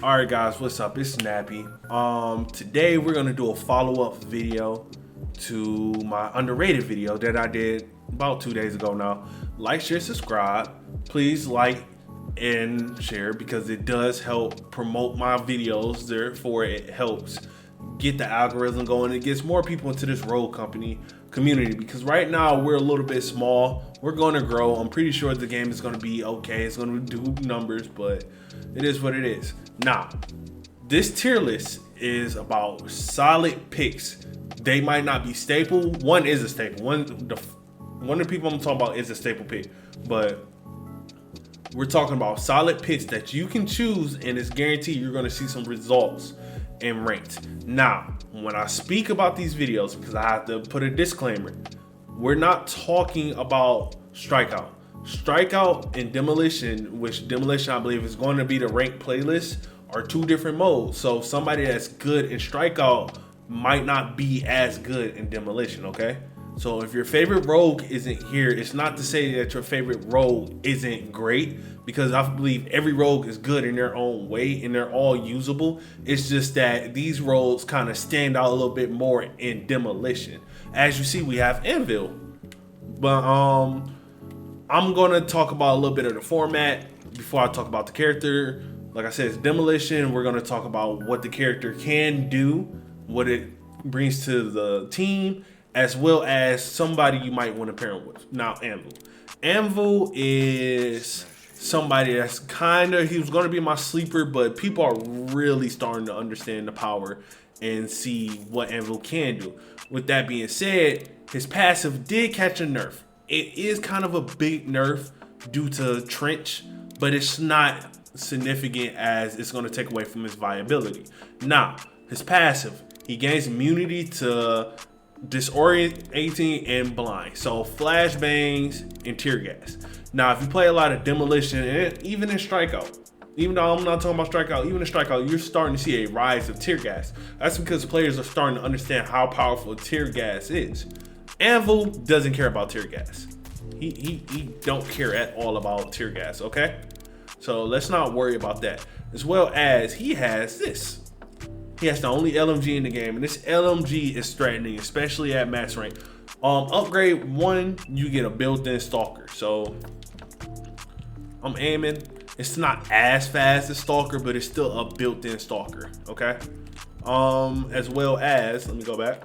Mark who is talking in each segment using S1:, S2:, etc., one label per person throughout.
S1: All right, guys, what's up? It's Snappy. Today we're gonna do a follow-up video to my underrated video that I did about 2 days ago now. Like, share, subscribe. Please like and share because it does help promote my videos. Therefore, it helps get the algorithm going. It gets more people into this road company community because right now we're a little bit small. We're going to grow. I'm pretty sure the game is going to be okay. It's going to do numbers, but it is what it is. Now, this tier list is about solid picks. They might not be staple. One is a staple. One of the people I'm talking about is a staple pick, but we're talking about solid picks that you can choose, and it's guaranteed you're going to see some results in ranked. Now, when I speak about these videos, because I have to put a disclaimer, we're not talking about strikeout. Strikeout and demolition, which demolition I believe is going to be the ranked playlist, are two different modes. So somebody that's good in strikeout might not be as good in demolition, okay? So if your favorite rogue isn't here, it's not to say that your favorite rogue isn't great, because I believe every rogue is good in their own way and they're all usable. It's just that these rogues kind of stand out a little bit more in demolition. As you see, we have Anvil. But I'm gonna talk about a little bit of the format before I talk about the character. Like I said, it's demolition. We're gonna talk about what the character can do, what it brings to the team, as well as somebody you might want to pair him with. Now, Anvil is somebody that's he was going to be my sleeper, but people are really starting to understand the power and see what Anvil can do. With that being said, his passive did catch a nerf. It is kind of a big nerf due to Trench, but it's not significant as it's going to take away from his viability. Now, his passive, he gains immunity to disorientating and blind, so flashbangs and tear gas. Now if you play a lot of demolition, and even in strikeout, even though I'm not talking about strikeout, even in strikeout you're starting to see a rise of tear gas. That's because players are starting to understand how powerful tear gas is. Anvil doesn't care about tear gas. He don't care at all about tear gas, okay? So let's not worry about that. As well as he has this. He has the only LMG in the game, and this LMG is threatening, especially at max rank. Upgrade 1, you get a built-in stalker. So I'm aiming. It's not as fast as stalker, but it's still a built-in stalker. Okay. As well as, let me go back.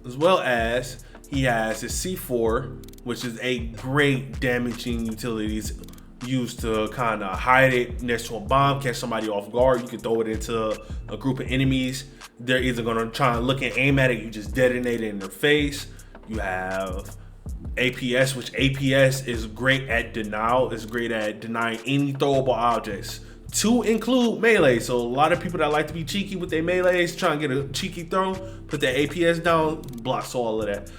S1: As well as he has his C4, which is a great damaging utilities used to kind of hide it next to a bomb, catch somebody off guard. You can throw it into a group of enemies. They're either gonna try and look and aim at it, you just detonate it in their face. You have APS, which APS is great at denial. It's great at denying any throwable objects, to include melee. So a lot of people that like to be cheeky with their melees, try and get a cheeky throw, put their APS down, blocks all of that.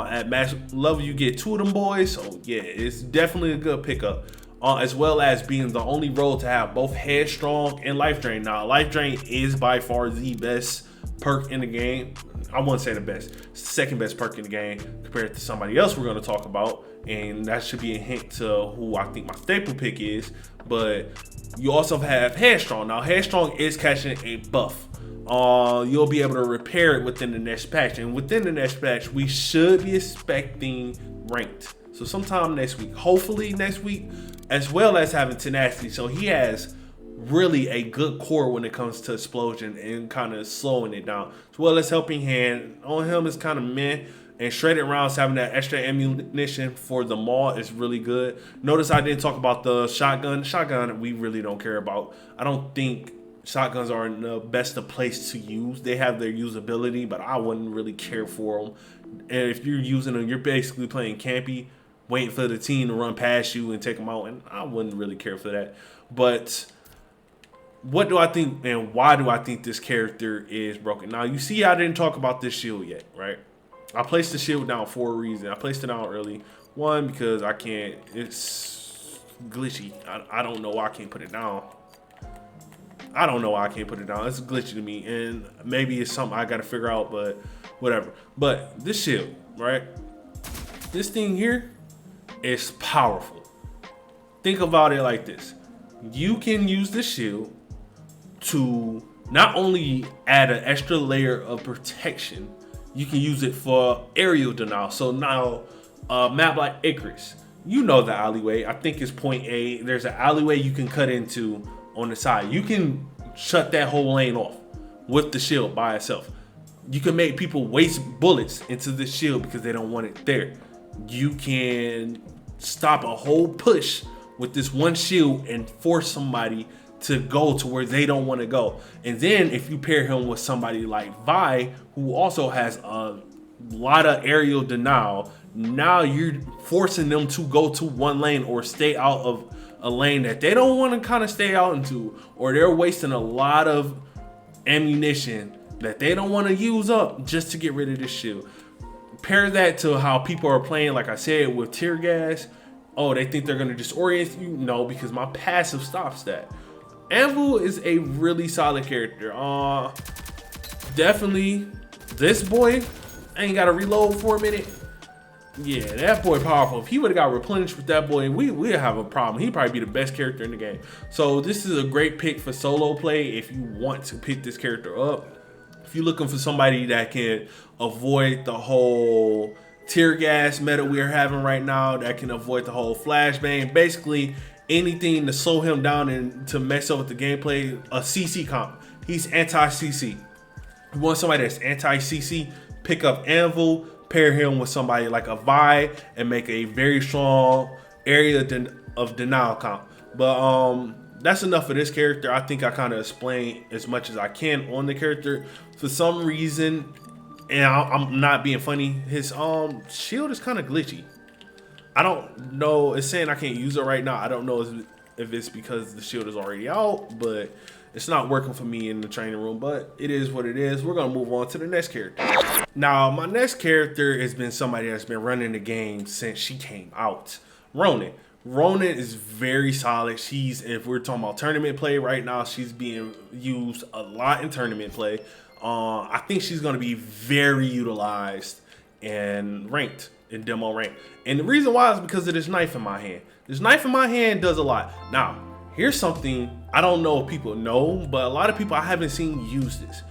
S1: At max level, you get 2 of them boys. So yeah, it's definitely a good pickup. As well as being the only role to have both Headstrong and Life Drain. Now, Life Drain is by far the best perk in the game. I wouldn't say the best, second best perk in the game compared to somebody else we're going to talk about. And that should be a hint to who I think my staple pick is. But you also have Headstrong. Now, Headstrong is catching a buff. You'll be able to repair it within the next patch. And within the next patch, we should be expecting ranked. So sometime next week, hopefully next week, as well as having tenacity. So he has really a good core when it comes to explosion and kind of slowing it down, as well as helping hand. On him is kind of meh, and shredded rounds, having that extra ammunition for the maul is really good. Notice I didn't talk about the shotgun. Shotgun we really don't care about. I don't think shotguns are in the best of place to use. They have their usability, but I wouldn't really care for them. And if you're using them, you're basically playing campy, waiting for the team to run past you and take them out, and I wouldn't really care for that. But what do I think and why do I think this character is broken? Now, you see I didn't talk about this shield yet, right? I placed the shield down for a reason. I placed it down early. One, because I can't, it's glitchy. I don't know why I can't put it down. I don't know why I can't put it down. It's glitchy to me, and maybe it's something I gotta figure out, but whatever. But this shield, right? This thing here is powerful. Think about it like this. you can use the shield to not only add an extra layer of protection, you can use it for aerial denial. So now, map like Icarus, you know the alleyway. I think it's point A. There's an alleyway you can cut into on the side. You can shut that whole lane off with the shield by itself. You can make people waste bullets into the shield because they don't want it there. You can stop a whole push with this one shield and force somebody to go to where they don't want to go. And then if you pair him with somebody like Vi, who also has a lot of aerial denial, now you're forcing them to go to one lane or stay out of a lane that they don't want to kind of stay out into, or they're wasting a lot of ammunition that they don't want to use up just to get rid of this shield. Pair that to how people are playing, like I said, with tear gas. Oh, they think they're going to disorient you? No, because my passive stops that. Anvil is a really solid character. Definitely this boy. I ain't got to reload for a minute. Yeah, that boy powerful. If he would have got replenished with that boy, we'd have a problem. He'd probably be the best character in the game. So this is a great pick for solo play if you want to pick this character up. If you're looking for somebody that can avoid the whole tear gas meta we're having right now, that can avoid the whole flashbang, basically anything to slow him down and to mess up with the gameplay, a CC comp. He's anti-CC. You want somebody that's anti-CC, pick up Anvil, pair him with somebody like a Vi, and make a very strong area of denial comp. But that's enough for this character. I think I kind of explained as much as I can on the character. For some reason, and I'm not being funny, his shield is kind of glitchy. I don't know. It's saying I can't use it right now. I don't know if it's because the shield is already out, but it's not working for me in the training room. But it is what it is. We're gonna move on to the next character. Now, my next character has been somebody that's been running the game since she came out. Ronin. Ronin is very solid. If we're talking about tournament play right now, she's being used a lot in tournament play. I think she's going to be very utilized and ranked in demo rank. And the reason why is because of this knife in my hand. This knife in my hand does a lot. Now, here's something I don't know if people know, but a lot of people I haven't seen use this.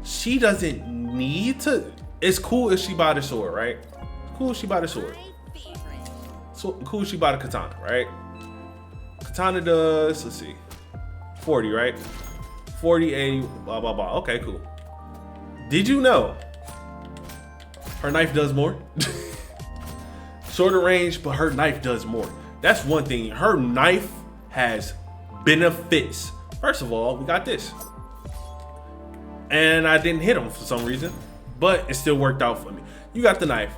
S1: She doesn't need to. It's cool if she buy the sword, right? Cool if she buy the sword. So cool, she bought a katana, right? Katana does, let's see, 40, right? 40, 80, blah, blah, blah. Okay, cool. Did you know her knife does more? Shorter range, but her knife does more. That's one thing. Her knife has benefits. First of all, we got this. And I didn't hit him for some reason, but it still worked out for me. You got the knife.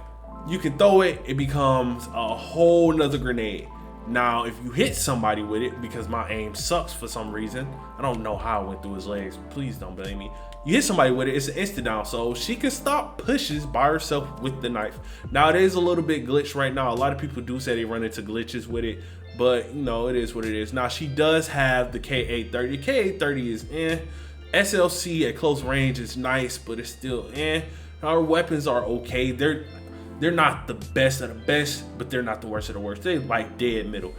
S1: You can throw it, it becomes a whole nother grenade. Now, if you hit somebody with it, because my aim sucks for some reason, I don't know how I went through his legs, please don't blame me. You hit somebody with it, it's an instant down, so she can stop pushes by herself with the knife. Now, it is a little bit glitched right now. A lot of people do say they run into glitches with it, but you know, it is what it is. Now, she does have the K830. K830 is SLC at close range is nice, but it's still Her weapons are okay. They're not the best of the best, but they're not the worst of the worst. They like dead middle.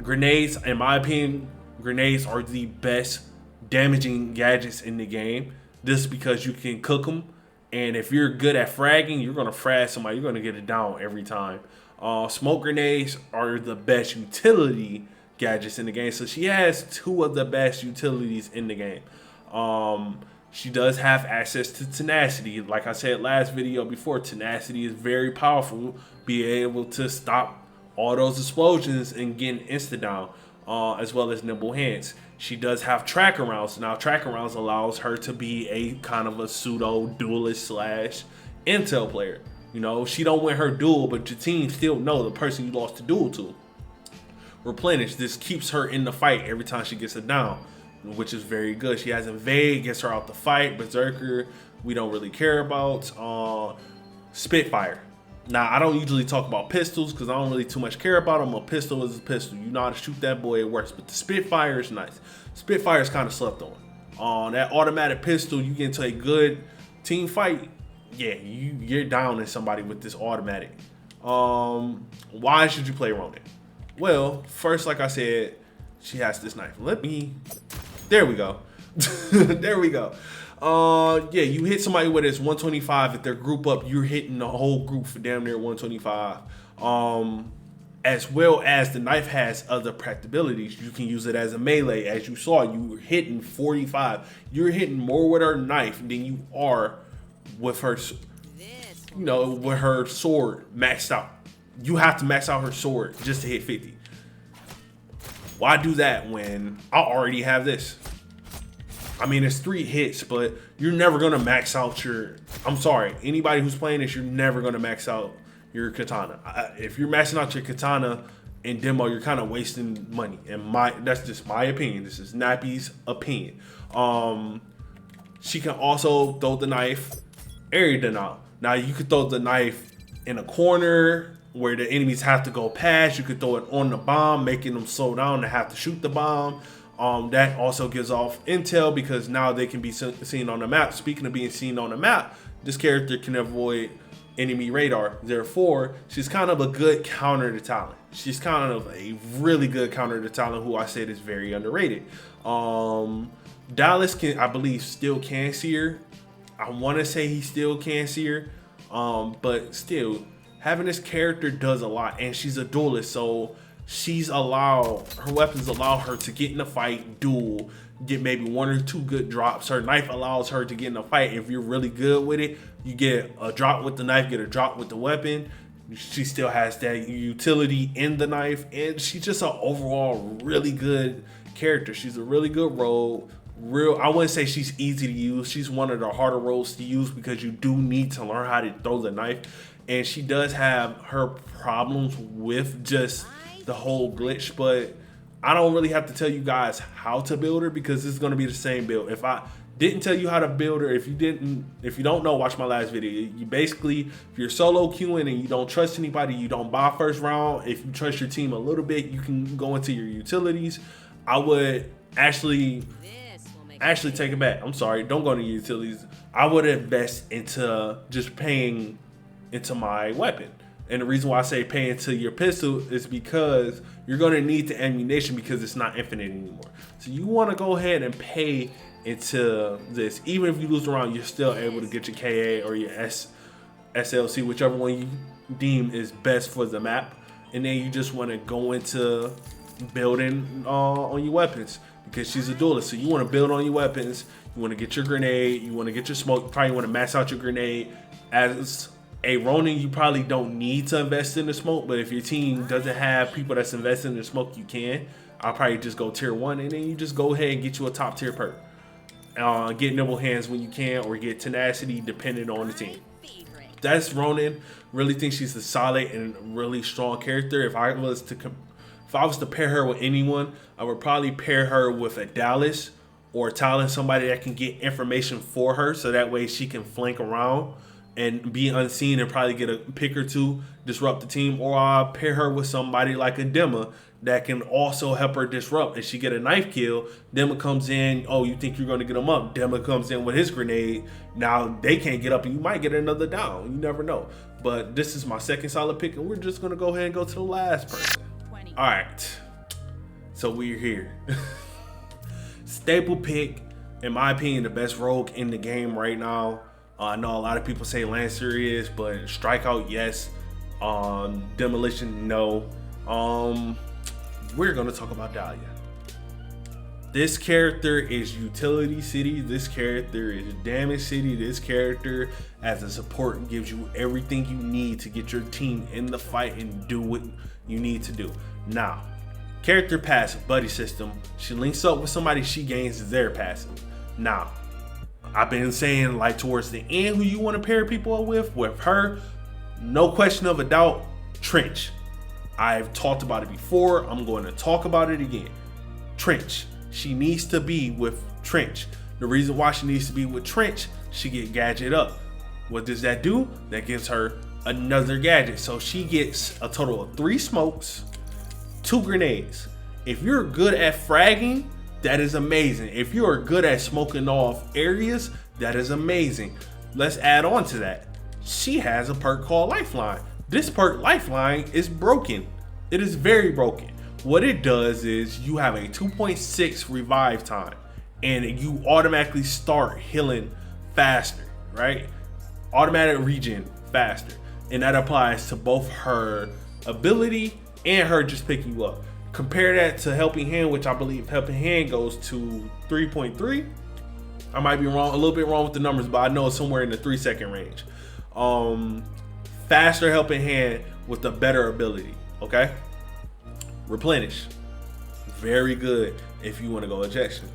S1: Grenades, in my opinion, grenades are the best damaging gadgets in the game. Just because you can cook them, and if you're good at fragging, you're gonna frag somebody. You're gonna get it down every time. Smoke grenades are the best utility gadgets in the game. So she has two of the best utilities in the game. She does have access to tenacity. Like I said last video before, tenacity is very powerful. Be able to stop all those explosions and get insta down, as well as nimble hands. She does have tracker rounds. Now, tracker rounds allows her to be a kind of a pseudo duelist slash intel player. You know, she don't win her duel, but your team still know the person you lost the duel to. Replenish. This keeps her in the fight every time she gets it down, which is very good. She has Invade, gets her out the fight. Berserker, we don't really care about. Spitfire. Now, I don't usually talk about pistols because I don't really too much care about them. A pistol is a pistol. You know how to shoot that boy, it works. But the Spitfire is nice. Spitfire is kind of slept on. That automatic pistol, you get into a good team fight, yeah, you're downing somebody with this automatic. Why should you play Ronin? Well, first, like I said, she has this knife. There we go. There we go. Yeah, you hit somebody with this 125. If they're group up, you're hitting the whole group for damn near 125. As well as the knife has other practicabilities. You can use it as a melee. As you saw, you were hitting 45. You're hitting more with her knife than you are with her, with her sword maxed out. You have to max out her sword just to hit 50. Why do that when I already have this? I mean, it's 3 hits, but you're never gonna max out I'm sorry, anybody who's playing this, you're never gonna max out your katana. If you're maxing out your katana in demo, you're kind of wasting money. And that's just my opinion. This is Nappy's opinion. She can also throw the knife area denial. Now you could throw the knife in a corner where the enemies have to go past. You could throw it on the bomb, making them slow down and have to shoot the bomb. That also gives off intel because now they can be seen on the map. Speaking of being seen on the map, this character can avoid enemy radar. Therefore, she's kind of a good counter to Talon. She's kind of a really good counter to Talon, who I said is very underrated. Dallas I believe still can see her. I want to say he still can see her. But still, having this character does a lot, and she's a duelist, so her weapons allow her to get in a fight, duel, get maybe 1 or 2 good drops. Her knife allows her to get in a fight. If you're really good with it, you get a drop with the knife, get a drop with the weapon. She still has that utility in the knife, and she's just an overall really good character. She's a really good rogue. I wouldn't say she's easy to use. She's one of the harder roles to use because you do need to learn how to throw the knife. And she does have her problems with just the whole glitch, but I don't really have to tell you guys how to build her because it's going to be the same build. If I didn't tell you how to build her, if you don't know, watch my last video. You basically, if you're solo queuing and you don't trust anybody, you don't buy first round. If you trust your team a little bit, you can go into your utilities. I would actually take it back. I'm sorry, don't go into your utilities. I would invest into just paying into my weapon. And the reason why I say pay into your pistol is because you're going to need the ammunition because it's not infinite anymore. So you want to go ahead and pay into this. Even if you lose a round, you're still able to get your KA or your SLC, whichever one you deem is best for the map. And then you just want to go into building on your weapons because she's a duelist. So you want to build on your weapons. You want to get your grenade. You want to get your smoke. You probably want to max out your grenade. As a Ronin, you probably don't need to invest in the smoke, but if your team doesn't have people that's invested in the smoke, you can. I'll probably just go tier 1, and then you just go ahead and get you a top tier perk. Get nimble hands when you can, or get tenacity depending on the team. That's Ronin. Really think she's a solid and really strong character. If I was to pair her with anyone, I would probably pair her with a Dallas or Talon, somebody that can get information for her, so that way she can flank around and be unseen and probably get a pick or 2, disrupt the team. Or I'll pair her with somebody like a Dema that can also help her disrupt. If she get a knife kill, Dema comes in, oh, you think you're going to get him up. Dema comes in with his grenade. Now they can't get up and you might get another down. You never know. But this is my second solid pick, and we're just going to go ahead and go to the last person. All right. So we're here. Staple pick, in my opinion, the best rogue in the game right now. I know a lot of people say Lancer is, but Strikeout, yes. Demolition, no. We're gonna talk about Dahlia. This character is Utility City. This character is Damage City. This character, as a support, gives you everything you need to get your team in the fight and do what you need to do. Now, character passive, buddy system. She links up with somebody, she gains their passive. Now, I've been saying, like, towards the end, who you want to pair people up with her, no question of a doubt, Trench. I've talked about it before. I'm going to talk about it again. Trench. She needs to be with Trench. The reason why she needs to be with Trench, she get gadget up. What does that do? That gives her another gadget. So she gets a total of 3 smokes, 2 grenades. If you're good at fragging, that is amazing. If you are good at smoking off areas, that is amazing. Let's add on to that. She has a perk called Lifeline. This perk, Lifeline, is broken. It is very broken. what it does is you have a 2.6 revive time, and you automatically start healing faster, right? Automatic regen faster. And that applies to both her ability and her just picking you up. Compare that to Helping Hand, which I believe Helping Hand goes to 3.3. I might be wrong, a little bit wrong with the numbers, but I know it's somewhere in the 3-second range. Faster Helping Hand with a better ability, okay? Replenish. Very good if you want to go ejection.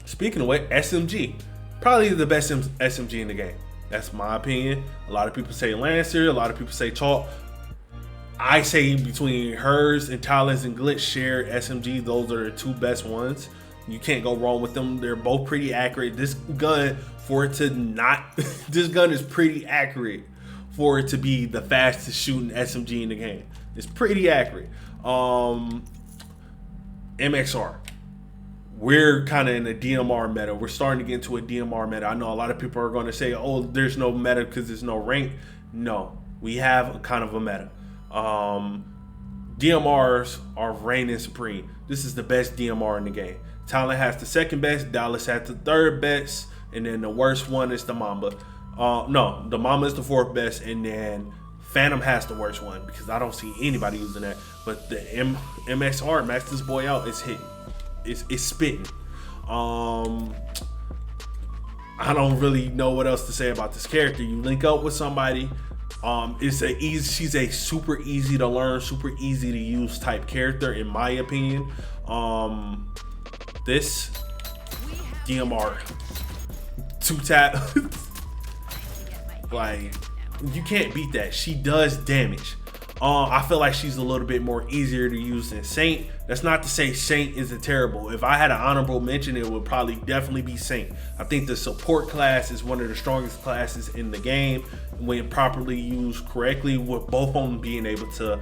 S1: Speaking of what, SMG. Probably the best SMG in the game. That's my opinion. A lot of people say Lancer, a lot of people say Chalk. I say between hers and Talon's and Glitch share SMG, those are the two best ones. You can't go wrong with them. They're both pretty accurate. This gun, for it to not, this gun is pretty accurate for it to be the fastest shooting SMG in the game. It's pretty accurate. MXR. We're kind of in a DMR meta. We're starting to get into a DMR meta. I know a lot of people are going to say, oh, there's no meta because there's no rank. No, we have a kind of a meta. DMRs are reigning supreme. This is the best DMR in the game. Talon has the second best, Dallas has the third best, and then the worst one is the Mamba. No, the Mamba is the fourth best, and then Phantom has the worst one because I don't see anybody using that. But the MXR, Max This Boy Out, is hitting. It's spitting. I don't really know what else to say about this character. You link up with somebody. She's a super easy to learn, super easy to use type character in my opinion. This DMR 2-tap, like you can't beat that. She does damage. I feel like she's a little bit more easier to use than Saint. That's not to say Saint isn't terrible. If I had an honorable mention, it would probably definitely be Saint. I think the support class is one of the strongest classes in the game when properly used correctly, with both of them being able to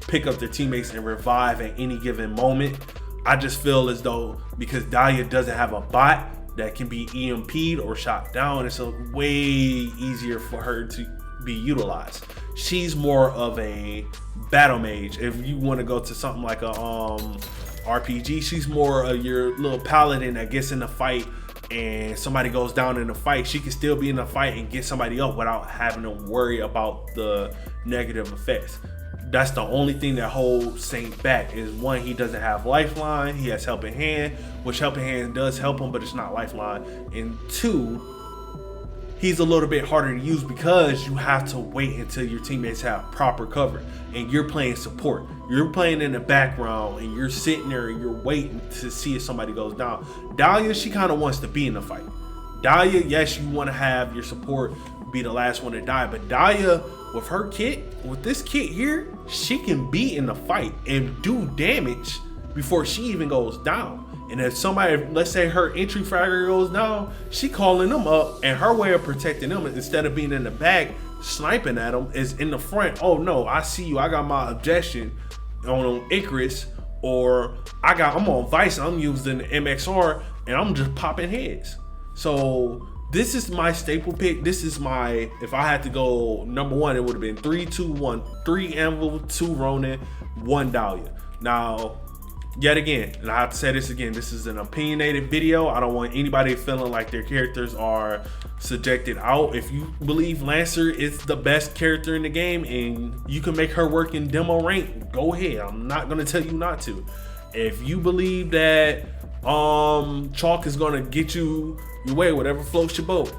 S1: pick up their teammates and revive at any given moment. I just feel as though because Dahlia doesn't have a bot that can be EMP'd or shot down, it's a way easier for her to be utilized. She's more of a battle mage. If you want to go to something like a RPG, she's more of your little paladin that gets in the fight and somebody goes down in the fight. She can still be in the fight and get somebody up without having to worry about the negative effects. That's the only thing that holds Saint back is one, he doesn't have lifeline. He has Helping Hand, which Helping Hand does help him, but it's not lifeline. And two, he's a little bit harder to use because you have to wait until your teammates have proper cover and you're playing support. You're playing in the background and you're sitting there and you're waiting to see if somebody goes down. Dahlia, she kind of wants to be in the fight. Dahlia, yes, you want to have your support be the last one to die, but Dahlia, with her kit, with this kit here, she can be in the fight and do damage before she even goes down. And if somebody, let's say her entry fragger goes down, she calling them up, and her way of protecting them, instead of being in the back sniping at them, is in the front. Oh no, I see you, I got my objection on Icarus, or I'm on Vice, I'm using the MXR, and I'm just popping heads. So this is my staple pick. This is my, if I had to go number one, it would have been 3, 2, 1, 3 Anvil, 2 Ronin, 1 Dahlia. Now, yet again, and I have to say this again, this is an opinionated video. I don't want anybody feeling like their characters are subjected out. If you believe Lancer is the best character in the game and you can make her work in demo rank, go ahead. I'm not gonna tell you not to. If you believe that Chalk is gonna get you your way, whatever floats your boat,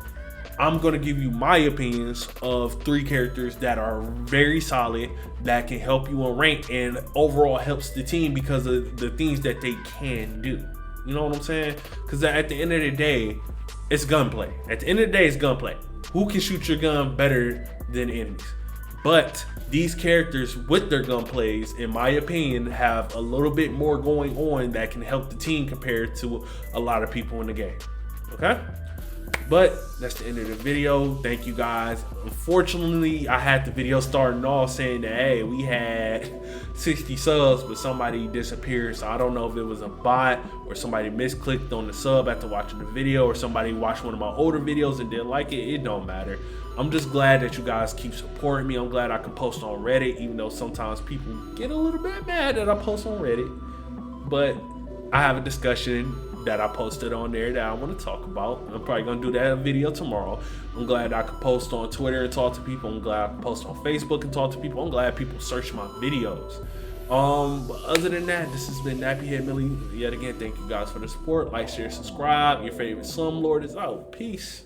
S1: I'm gonna give you my opinions of 3 characters that are very solid, that can help you in rank and overall helps the team because of the things that they can do. You know what I'm saying? Because at the end of the day, it's gunplay. At the end of the day, it's gunplay. Who can shoot your gun better than enemies? But these characters with their gunplays, in my opinion, have a little bit more going on that can help the team compared to a lot of people in the game. Okay? But that's the end of the video. Thank you guys. Unfortunately, I had the video starting off saying that, hey, we had 60 subs, but somebody disappeared. So I don't know if it was a bot or somebody misclicked on the sub after watching the video, or somebody watched one of my older videos and didn't like it. It don't matter. I'm just glad that you guys keep supporting me. I'm glad I can post on Reddit, even though sometimes people get a little bit mad that I post on Reddit. but I have a discussion that I posted on there that I want to talk about. I'm probably gonna do that video tomorrow. I'm glad I could post on Twitter and talk to people. I'm glad I could post on Facebook and talk to people. I'm glad people search my videos. But other than that, this has been Nappy Head Millie. Yet again, thank you guys for the support. Like, share, subscribe. Your favorite slumlord is out. Peace.